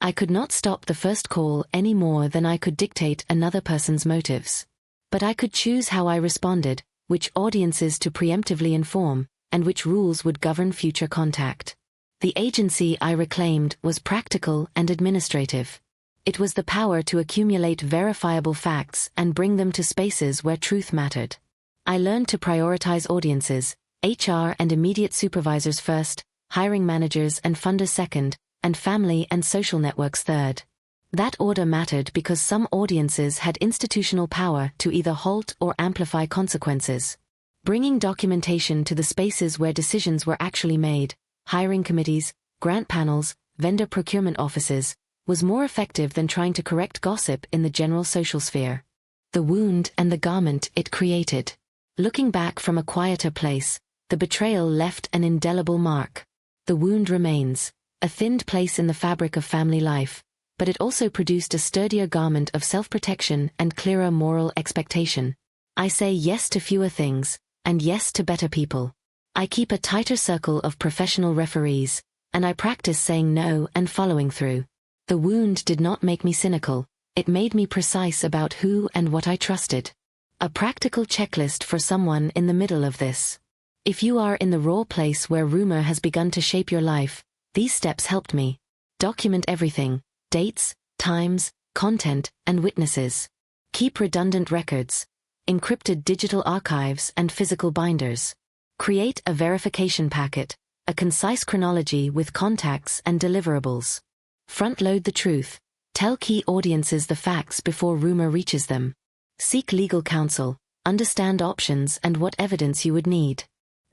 I could not stop the first call any more than I could dictate another person's motives. But I could choose how I responded, which audiences to preemptively inform, and which rules would govern future contact. The agency I reclaimed was practical and administrative. It was the power to accumulate verifiable facts and bring them to spaces where truth mattered. I learned to prioritize audiences, HR and immediate supervisors first, hiring managers and funders second, and family and social networks third. That order mattered because some audiences had institutional power to either halt or amplify consequences. Bringing documentation to the spaces where decisions were actually made, hiring committees, grant panels, vendor procurement offices, was more effective than trying to correct gossip in the general social sphere. The wound and the garment it created. Looking back from a quieter place, the betrayal left an indelible mark. The wound remains, a thinned place in the fabric of family life, but it also produced a sturdier garment of self-protection and clearer moral expectation. I say yes to fewer things, and yes to better people. I keep a tighter circle of professional referees, and I practice saying no and following through. The wound did not make me cynical, it made me precise about who and what I trusted. A practical checklist for someone in the middle of this. If you are in the raw place where rumor has begun to shape your life, these steps helped me. Document everything. Dates, times, content, and witnesses. Keep redundant records, encrypted digital archives and physical binders. Create a verification packet, a concise chronology with contacts and deliverables. Front-load the truth. Tell key audiences the facts before rumor reaches them. Seek legal counsel, understand options and what evidence you would need.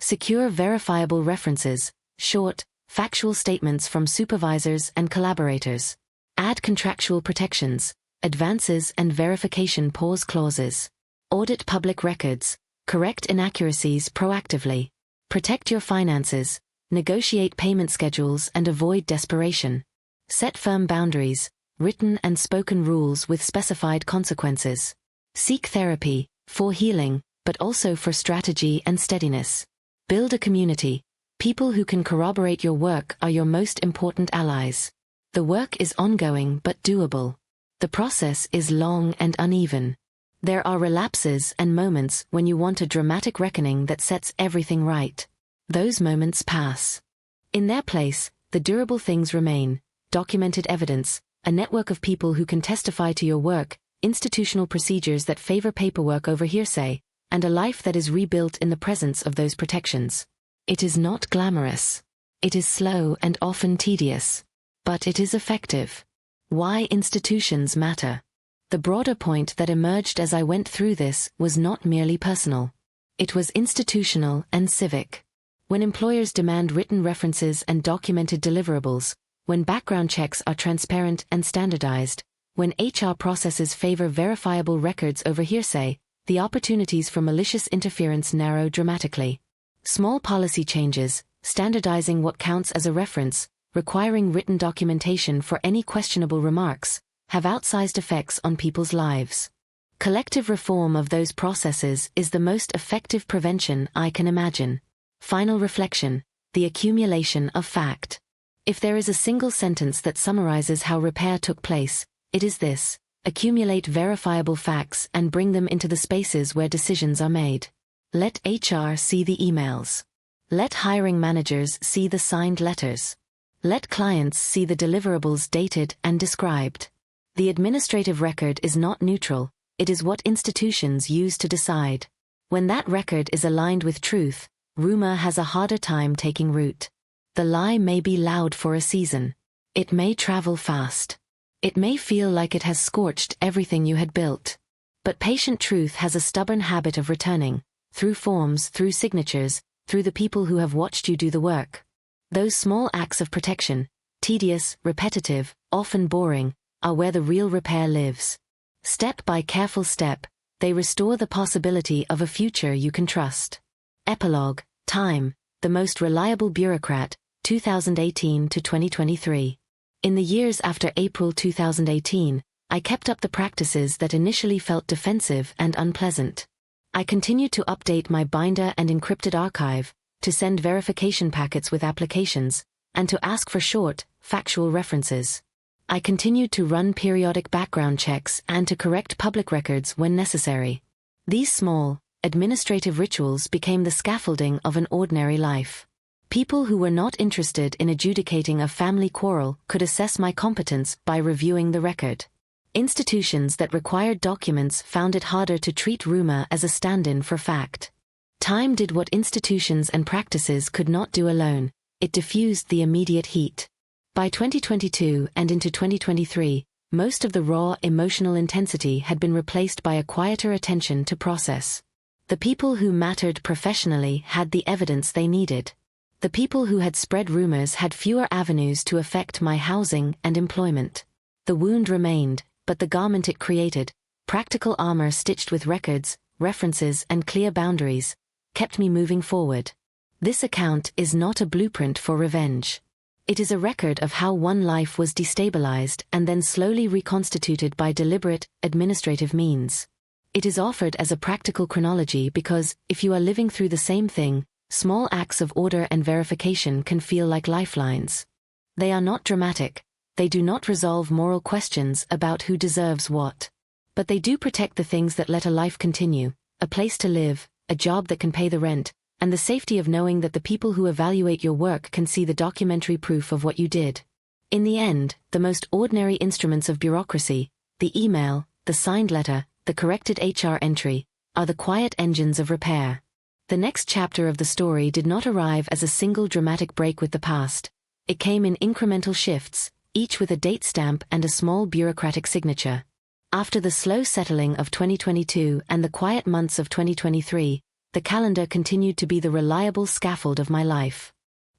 Secure verifiable references, short, factual statements from supervisors and collaborators. Add contractual protections, advances and verification pause clauses. Audit public records, correct inaccuracies proactively. Protect your finances, negotiate payment schedules and avoid desperation. Set firm boundaries, written and spoken rules with specified consequences. Seek therapy, for healing, but also for strategy and steadiness. Build a community. People who can corroborate your work are your most important allies. The work is ongoing but doable. The process is long and uneven. There are relapses and moments when you want a dramatic reckoning that sets everything right. Those moments pass. In their place, the durable things remain: documented evidence, a network of people who can testify to your work, institutional procedures that favor paperwork over hearsay, and a life that is rebuilt in the presence of those protections. It is not glamorous. It is slow and often tedious. But it is effective. Why institutions matter. The broader point that emerged as I went through this was not merely personal. It was institutional and civic. When employers demand written references and documented deliverables, when background checks are transparent and standardized, when HR processes favor verifiable records over hearsay, the opportunities for malicious interference narrow dramatically. Small policy changes, standardizing what counts as a reference, requiring written documentation for any questionable remarks, have outsized effects on people's lives. Collective reform of those processes is the most effective prevention I can imagine. Final reflection: the accumulation of fact. If there is a single sentence that summarizes how repair took place, it is this: accumulate verifiable facts and bring them into the spaces where decisions are made. Let HR see the emails. Let hiring managers see the signed letters. Let clients see the deliverables dated and described. The administrative record is not neutral, it is what institutions use to decide. When that record is aligned with truth, rumor has a harder time taking root. The lie may be loud for a season. It may travel fast. It may feel like it has scorched everything you had built. But patient truth has a stubborn habit of returning, through forms, through signatures, through the people who have watched you do the work. Those small acts of protection, tedious, repetitive, often boring, are where the real repair lives. Step by careful step, they restore the possibility of a future you can trust. Epilogue: Time, the most reliable bureaucrat, 2018 to 2023. In the years after April 2018, I kept up the practices that initially felt defensive and unpleasant. I continued to update my binder and encrypted archive, to send verification packets with applications, and to ask for short, factual references. I continued to run periodic background checks and to correct public records when necessary. These small, administrative rituals became the scaffolding of an ordinary life. People who were not interested in adjudicating a family quarrel could assess my competence by reviewing the record. Institutions that required documents found it harder to treat rumor as a stand-in for fact. Time did what institutions and practices could not do alone: it diffused the immediate heat. By 2022 and into 2023, most of the raw emotional intensity had been replaced by a quieter attention to process. The people who mattered professionally had the evidence they needed. The people who had spread rumors had fewer avenues to affect my housing and employment. The wound remained, but the garment it created, practical armor stitched with records, references, and clear boundaries, kept me moving forward. This account is not a blueprint for revenge. It is a record of how one life was destabilized and then slowly reconstituted by deliberate, administrative means. It is offered as a practical chronology because, if you are living through the same thing, small acts of order and verification can feel like lifelines. They are not dramatic, they do not resolve moral questions about who deserves what. But they do protect the things that let a life continue: a place to live, a job that can pay the rent, and the safety of knowing that the people who evaluate your work can see the documentary proof of what you did. In the end, the most ordinary instruments of bureaucracy, the email, the signed letter, the corrected HR entry, are the quiet engines of repair. The next chapter of the story did not arrive as a single dramatic break with the past. It came in incremental shifts, each with a date stamp and a small bureaucratic signature. After the slow settling of 2022 and the quiet months of 2023, the calendar continued to be the reliable scaffold of my life.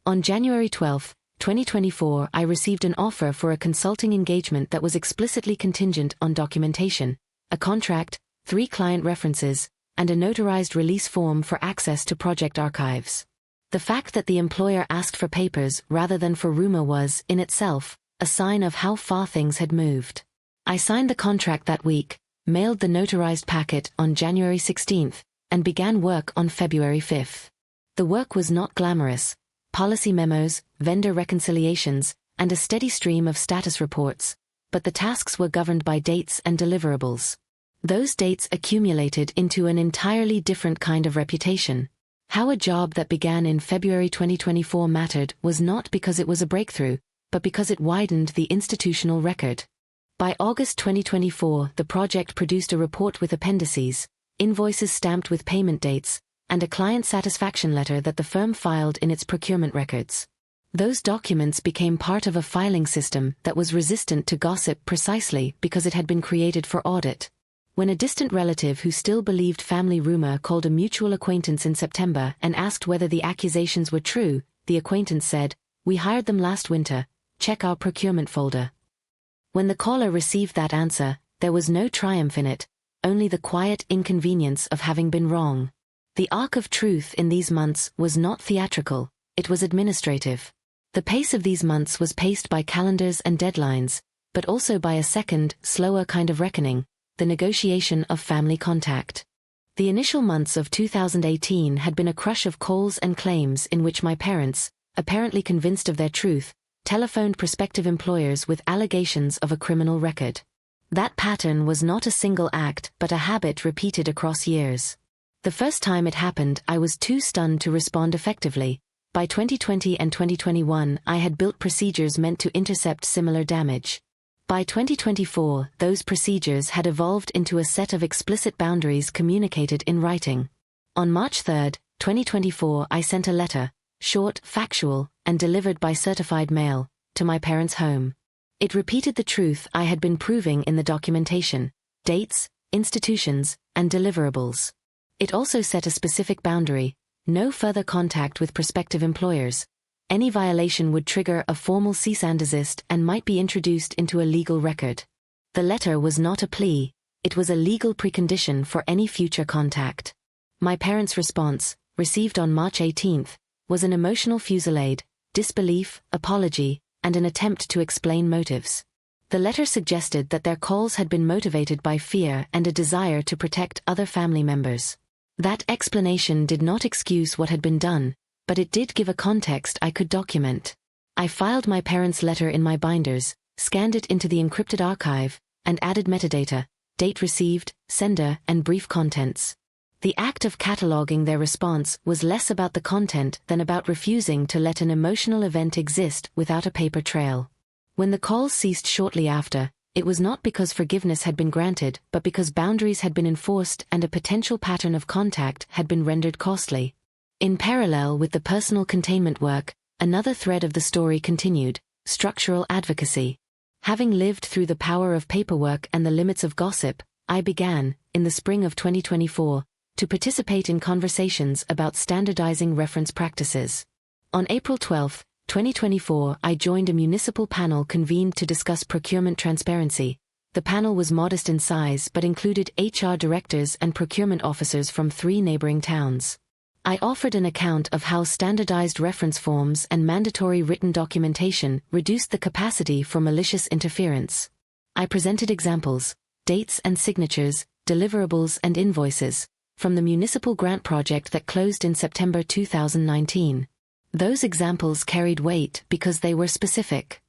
On January 12, 2024, I received an offer for a consulting engagement that was explicitly contingent on documentation, a contract, 3 client references, and a notarized release form for access to project archives. The fact that the employer asked for papers rather than for rumor was, in itself, a sign of how far things had moved. I signed the contract that week, mailed the notarized packet on January 16, and began work on February 5. The work was not glamorous: policy memos, vendor reconciliations, and a steady stream of status reports, but the tasks were governed by dates and deliverables. Those dates accumulated into an entirely different kind of reputation. How a job that began in February 2024 mattered was not because it was a breakthrough, but because it widened the institutional record. By August 2024, the project produced a report with appendices, invoices stamped with payment dates, and a client satisfaction letter that the firm filed in its procurement records. Those documents became part of a filing system that was resistant to gossip precisely because it had been created for audit. When a distant relative who still believed family rumor called a mutual acquaintance in September and asked whether the accusations were true, the acquaintance said, "We hired them last winter, check our procurement folder." When the caller received that answer, there was no triumph in it, only the quiet inconvenience of having been wrong. The arc of truth in these months was not theatrical, it was administrative. The pace of these months was paced by calendars and deadlines, but also by a second, slower kind of reckoning, the negotiation of family contact. The initial months of 2018 had been a crush of calls and claims in which my parents, apparently convinced of their truth, telephoned prospective employers with allegations of a criminal record. That pattern was not a single act but a habit repeated across years. The first time it happened, I was too stunned to respond effectively. By 2020 and 2021, I had built procedures meant to intercept similar damage. By 2024, those procedures had evolved into a set of explicit boundaries communicated in writing. On March 3, 2024, I sent a letter, short, factual, and delivered by certified mail, to my parents' home. It repeated the truth I had been proving in the documentation: dates, institutions, and deliverables. It also set a specific boundary: no further contact with prospective employers. Any violation would trigger a formal cease and desist and might be introduced into a legal record. The letter was not a plea, it was a legal precondition for any future contact. My parents' response, received on March 18, was an emotional fusillade, disbelief, apology, and an attempt to explain motives. The letter suggested that their calls had been motivated by fear and a desire to protect other family members. That explanation did not excuse what had been done, but it did give a context I could document. I filed my parents' letter in my binders, scanned it into the encrypted archive, and added metadata, date received, sender, and brief contents. The act of cataloging their response was less about the content than about refusing to let an emotional event exist without a paper trail. When the calls ceased shortly after, it was not because forgiveness had been granted, but because boundaries had been enforced and a potential pattern of contact had been rendered costly. In parallel with the personal containment work, another thread of the story continued: structural advocacy. Having lived through the power of paperwork and the limits of gossip, I began, in the spring of 2024, to participate in conversations about standardizing reference practices. On April 12, 2024, I joined a municipal panel convened to discuss procurement transparency. The panel was modest in size but included HR directors and procurement officers from 3 neighboring towns. I offered an account of how standardized reference forms and mandatory written documentation reduced the capacity for malicious interference. I presented examples, dates and signatures, deliverables and invoices, from the municipal grant project that closed in September 2019. Those examples carried weight because they were specific.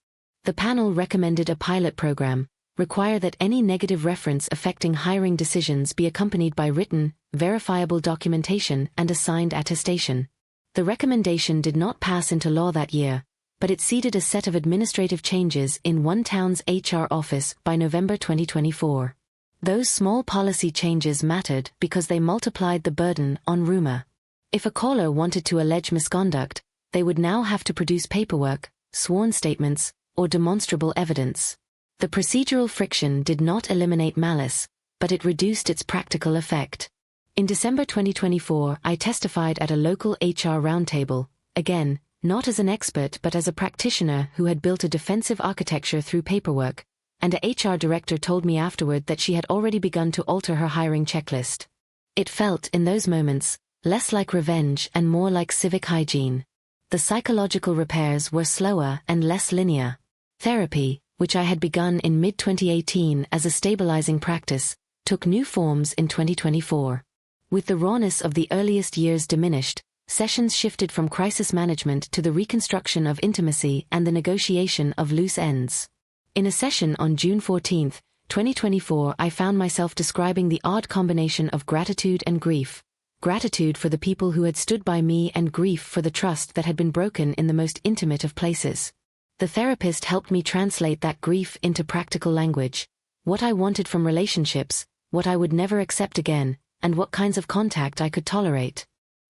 The panel recommended a pilot program: require that any negative reference affecting hiring decisions be accompanied by written, verifiable documentation and a signed attestation. The recommendation did not pass into law that year, but it seeded a set of administrative changes in one town's HR office by November 2024. Those small policy changes mattered because they multiplied the burden on rumor. If a caller wanted to allege misconduct, they would now have to produce paperwork, sworn statements, or demonstrable evidence. The procedural friction did not eliminate malice, but it reduced its practical effect. In December 2024, I testified at a local HR roundtable, again, not as an expert but as a practitioner who had built a defensive architecture through paperwork, and a HR director told me afterward that she had already begun to alter her hiring checklist. It felt, in those moments, less like revenge and more like civic hygiene. The psychological repairs were slower and less linear. Therapy, which I had begun in mid-2018 as a stabilizing practice, took new forms in 2024. With the rawness of the earliest years diminished, sessions shifted from crisis management to the reconstruction of intimacy and the negotiation of loose ends. In a session on June 14, 2024, I found myself describing the odd combination of gratitude and grief. Gratitude for the people who had stood by me and grief for the trust that had been broken in the most intimate of places. The therapist helped me translate that grief into practical language: what I wanted from relationships, what I would never accept again, and what kinds of contact I could tolerate.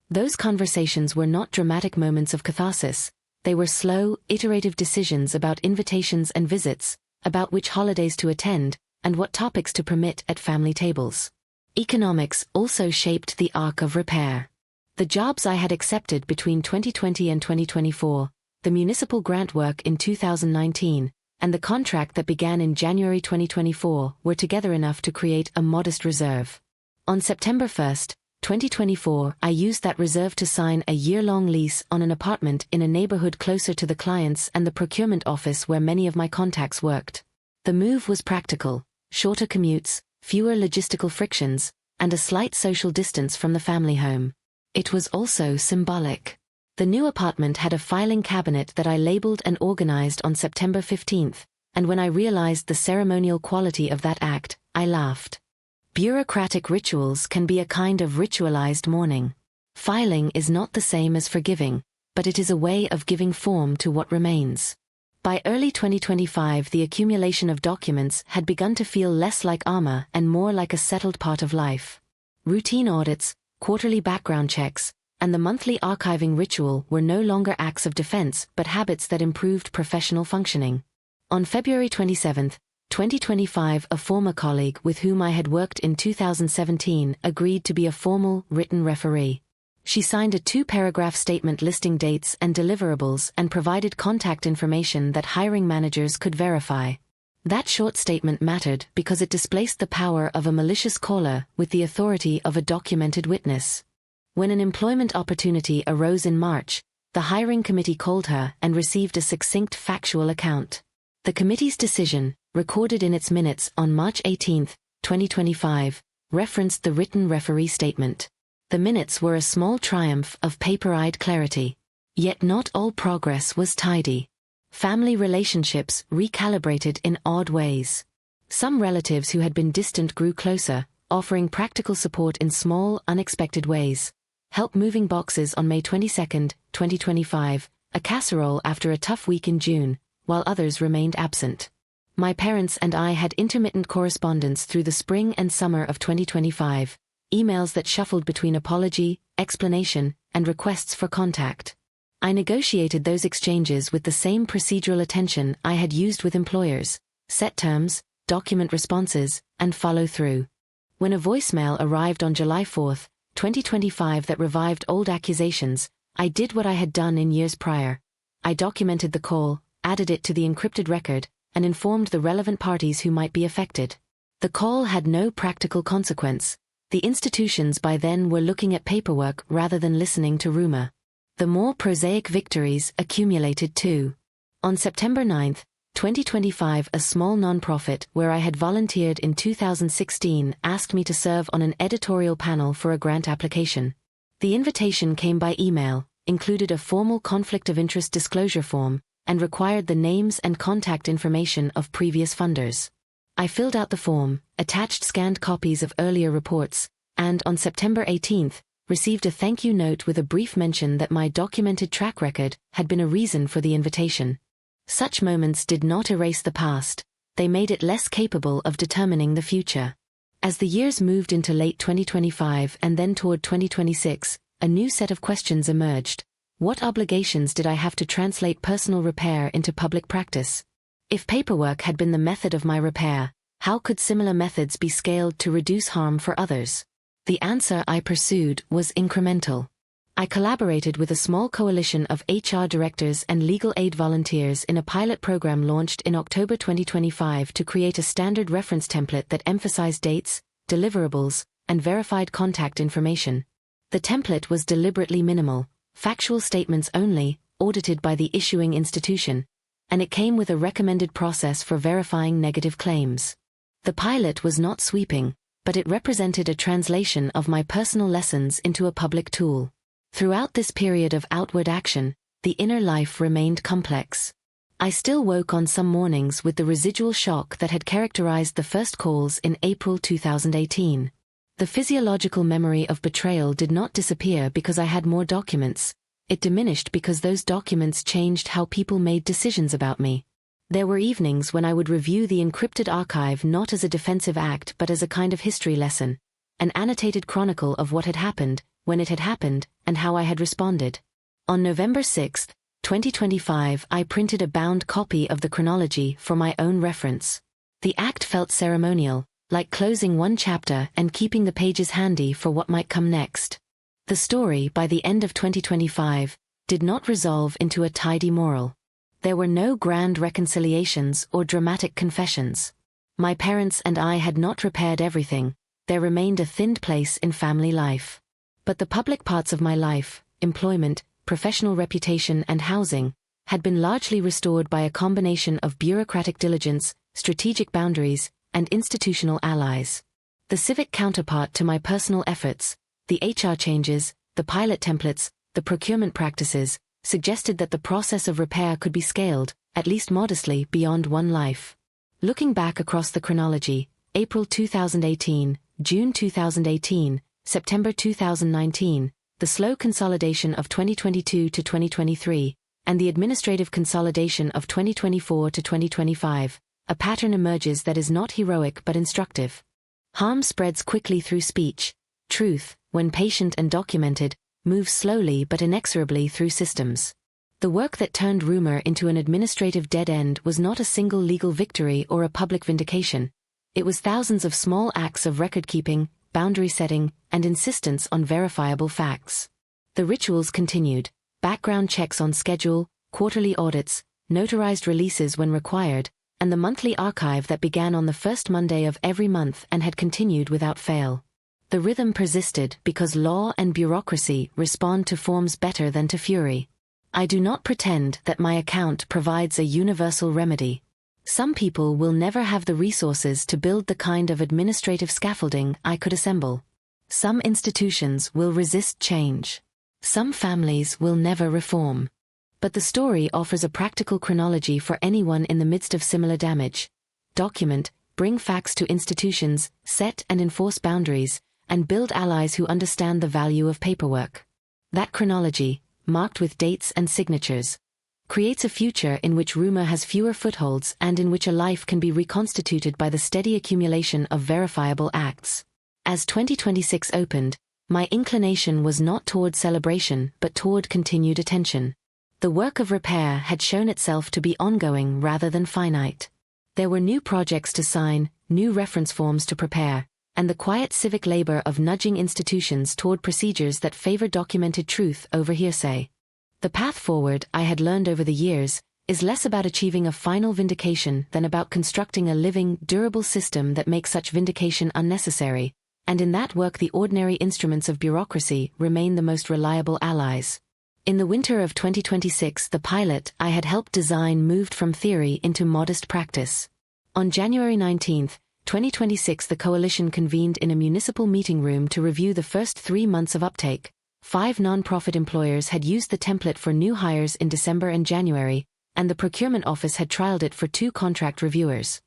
Those conversations were not dramatic moments of catharsis. They were slow, iterative decisions about invitations and visits, about which holidays to attend, and what topics to permit at family tables. Economics also shaped the arc of repair. The jobs I had accepted between 2020 and 2024, the municipal grant work in 2019, and the contract that began in January 2024 were together enough to create a modest reserve. On September 1, 2024, I used that reserve to sign a year-long lease on an apartment in a neighborhood closer to the clients and the procurement office where many of my contacts worked. The move was practical: shorter commutes, fewer logistical frictions, and a slight social distance from the family home. It was also symbolic. The new apartment had a filing cabinet that I labeled and organized on September 15, and when I realized the ceremonial quality of that act, I laughed. Bureaucratic rituals can be a kind of ritualized mourning. Filing is not the same as forgiving, but it is a way of giving form to what remains. By early 2025, the accumulation of documents had begun to feel less like armor and more like a settled part of life. Routine audits, quarterly background checks, and the monthly archiving ritual were no longer acts of defense but habits that improved professional functioning. On February 27, 2025, a former colleague with whom I had worked in 2017 agreed to be a formal, written referee. She signed a 2-paragraph statement listing dates and deliverables and provided contact information that hiring managers could verify. That short statement mattered because it displaced the power of a malicious caller with the authority of a documented witness. When an employment opportunity arose in March, the hiring committee called her and received a succinct factual account. The committee's decision, recorded in its minutes on March 18, 2025, referenced the written referee statement. The minutes were a small triumph of paper-eyed clarity. Yet not all progress was tidy. Family relationships recalibrated in odd ways. Some relatives who had been distant grew closer, offering practical support in small, unexpected ways. Help moving boxes on May 22, 2025, a casserole after a tough week in June, while others remained absent. My parents and I had intermittent correspondence through the spring and summer of 2025, emails that shuffled between apology, explanation, and requests for contact. I negotiated those exchanges with the same procedural attention I had used with employers: set terms, document responses, and follow-through. When a voicemail arrived on July 4, 2025 that revived old accusations, I did what I had done in years prior. I documented the call, added it to the encrypted record, and informed the relevant parties who might be affected. The call had no practical consequence. The institutions by then were looking at paperwork rather than listening to rumor. The more prosaic victories accumulated too. On September 9, 2025, a small nonprofit where I had volunteered in 2016 asked me to serve on an editorial panel for a grant application. The invitation came by email, included a formal conflict of interest disclosure form, and required the names and contact information of previous funders. I filled out the form, attached scanned copies of earlier reports, and on September 18, received a thank you note with a brief mention that my documented track record had been a reason for the invitation. Such moments did not erase the past, they made it less capable of determining the future. As the years moved into late 2025 and then toward 2026, a new set of questions emerged. What obligations did I have to translate personal repair into public practice? If paperwork had been the method of my repair, how could similar methods be scaled to reduce harm for others? The answer I pursued was incremental. I collaborated with a small coalition of HR directors and legal aid volunteers in a pilot program launched in October 2025 to create a standard reference template that emphasized dates, deliverables, and verified contact information. The template was deliberately minimal, factual statements only, audited by the issuing institution, and it came with a recommended process for verifying negative claims. The pilot was not sweeping, but it represented a translation of my personal lessons into a public tool. Throughout this period of outward action, the inner life remained complex. I still woke on some mornings with the residual shock that had characterized the first calls in April 2018. The physiological memory of betrayal did not disappear because I had more documents. It diminished because those documents changed how people made decisions about me. There were evenings when I would review the encrypted archive not as a defensive act but as a kind of history lesson, an annotated chronicle of what had happened, when it had happened, and how I had responded. On November 6, 2025, I printed a bound copy of the chronology for my own reference. The act felt ceremonial, like closing one chapter and keeping the pages handy for what might come next. The story, by the end of 2025, did not resolve into a tidy moral. There were no grand reconciliations or dramatic confessions. My parents and I had not repaired everything. There remained a thinned place in family life. But the public parts of my life, employment, professional reputation and housing, had been largely restored by a combination of bureaucratic diligence, strategic boundaries, and institutional allies. The civic counterpart to my personal efforts, the HR changes, the pilot templates, the procurement practices, suggested that the process of repair could be scaled, at least modestly, beyond one life. Looking back across the chronology, April 2018, June 2018, September 2019, the slow consolidation of 2022 to 2023, and the administrative consolidation of 2024 to 2025, a pattern emerges that is not heroic but instructive. Harm spreads quickly through speech. Truth, when patient and documented, moves slowly but inexorably through systems. The work that turned rumor into an administrative dead end was not a single legal victory or a public vindication. It was thousands of small acts of record-keeping, boundary setting, and insistence on verifiable facts. The rituals continued: background checks on schedule, quarterly audits, notarized releases when required, and the monthly archive that began on the first Monday of every month and had continued without fail. The rhythm persisted because law and bureaucracy respond to forms better than to fury. I do not pretend that my account provides a universal remedy. Some people will never have the resources to build the kind of administrative scaffolding I could assemble. Some institutions will resist change. Some families will never reform. But the story offers a practical chronology for anyone in the midst of similar damage. Document, bring facts to institutions, set and enforce boundaries, and build allies who understand the value of paperwork. That chronology, marked with dates and signatures, creates a future in which rumor has fewer footholds and in which a life can be reconstituted by the steady accumulation of verifiable acts. As 2026 opened, my inclination was not toward celebration but toward continued attention. The work of repair had shown itself to be ongoing rather than finite. There were new projects to sign, new reference forms to prepare, and the quiet civic labor of nudging institutions toward procedures that favor documented truth over hearsay. The path forward, I had learned over the years, is less about achieving a final vindication than about constructing a living, durable system that makes such vindication unnecessary, and in that work the ordinary instruments of bureaucracy remain the most reliable allies. In the winter of 2026, the pilot I had helped design moved from theory into modest practice. On January 19, 2026, the coalition convened in a municipal meeting room to review the first 3 months of uptake. 5 non-profit employers had used the template for new hires in December and January, and the procurement office had trialed it for 2 contract reviewers.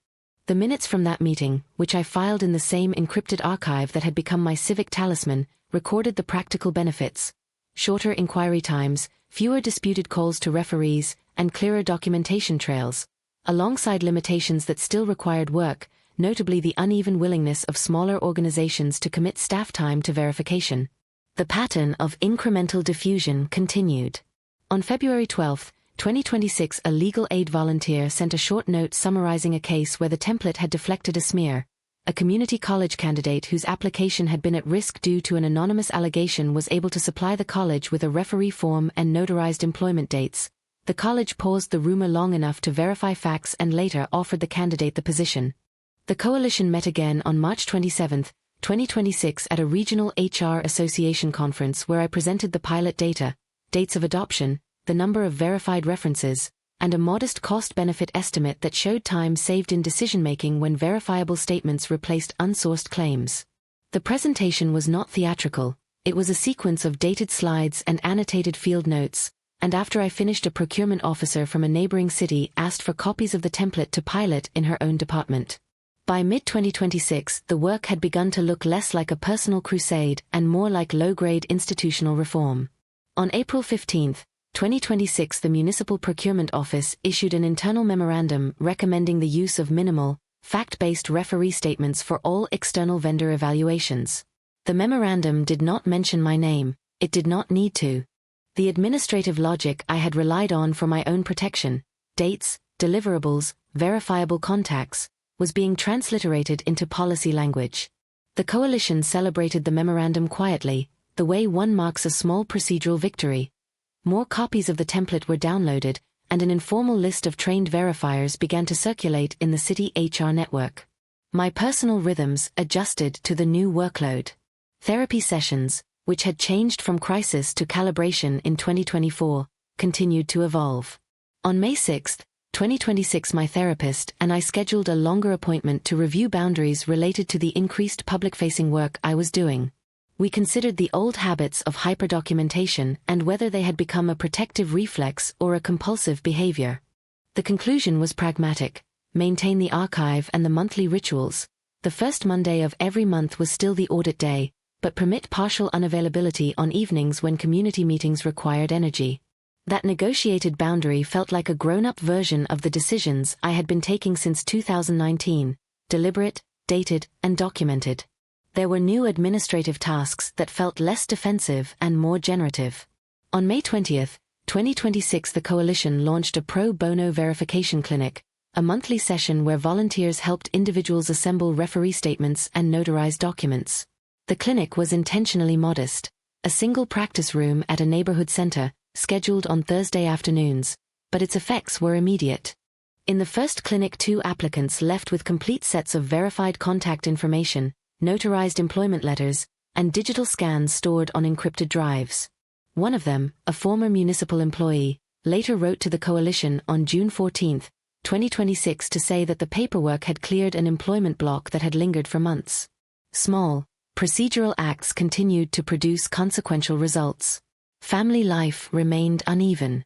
The minutes from that meeting, which I filed in the same encrypted archive that had become my civic talisman, recorded the practical benefits: shorter inquiry times, fewer disputed calls to referees, and clearer documentation trails, alongside limitations that still required work, notably the uneven willingness of smaller organizations to commit staff time to verification. The pattern of incremental diffusion continued. On February 12, 2026, a legal aid volunteer sent a short note summarizing a case where the template had deflected a smear. A community college candidate whose application had been at risk due to an anonymous allegation was able to supply the college with a referee form and notarized employment dates. The college paused the rumor long enough to verify facts and later offered the candidate the position. The coalition met again on March 27, 2026 at a regional HR association conference where I presented the pilot data, dates of adoption, the number of verified references, and a modest cost-benefit estimate that showed time saved in decision-making when verifiable statements replaced unsourced claims. The presentation was not theatrical, it was a sequence of dated slides and annotated field notes, and after I finished, a procurement officer from a neighboring city asked for copies of the template to pilot in her own department. By mid-2026, the work had begun to look less like a personal crusade and more like low-grade institutional reform. On April 15, 2026, the Municipal Procurement Office issued an internal memorandum recommending the use of minimal, fact-based referee statements for all external vendor evaluations. The memorandum did not mention my name, it did not need to. The administrative logic I had relied on for my own protection, dates, deliverables, verifiable contacts, was being transliterated into policy language. The coalition celebrated the memorandum quietly, the way one marks a small procedural victory. More copies of the template were downloaded, and an informal list of trained verifiers began to circulate in the city HR network. My personal rhythms adjusted to the new workload. Therapy sessions, which had changed from crisis to calibration in 2024, continued to evolve. On May 6, 2026, my therapist and I scheduled a longer appointment to review boundaries related to the increased public-facing work I was doing. We considered the old habits of hyperdocumentation and whether they had become a protective reflex or a compulsive behavior. The conclusion was pragmatic: maintain the archive and the monthly rituals. The first Monday of every month was still the audit day, but permit partial unavailability on evenings when community meetings required energy. That negotiated boundary felt like a grown-up version of the decisions I had been taking since 2019, deliberate, dated, and documented. There were new administrative tasks that felt less defensive and more generative. On May 20, 2026, the coalition launched a pro bono verification clinic, a monthly session where volunteers helped individuals assemble referee statements and notarize documents. The clinic was intentionally modest, a single practice room at a neighborhood center, scheduled on Thursday afternoons, but its effects were immediate. In the first clinic, 2 applicants left with complete sets of verified contact information, notarized employment letters, and digital scans stored on encrypted drives. One of them, a former municipal employee, later wrote to the coalition on June 14, 2026 to say that the paperwork had cleared an employment block that had lingered for months. Small, procedural acts continued to produce consequential results. Family life remained uneven.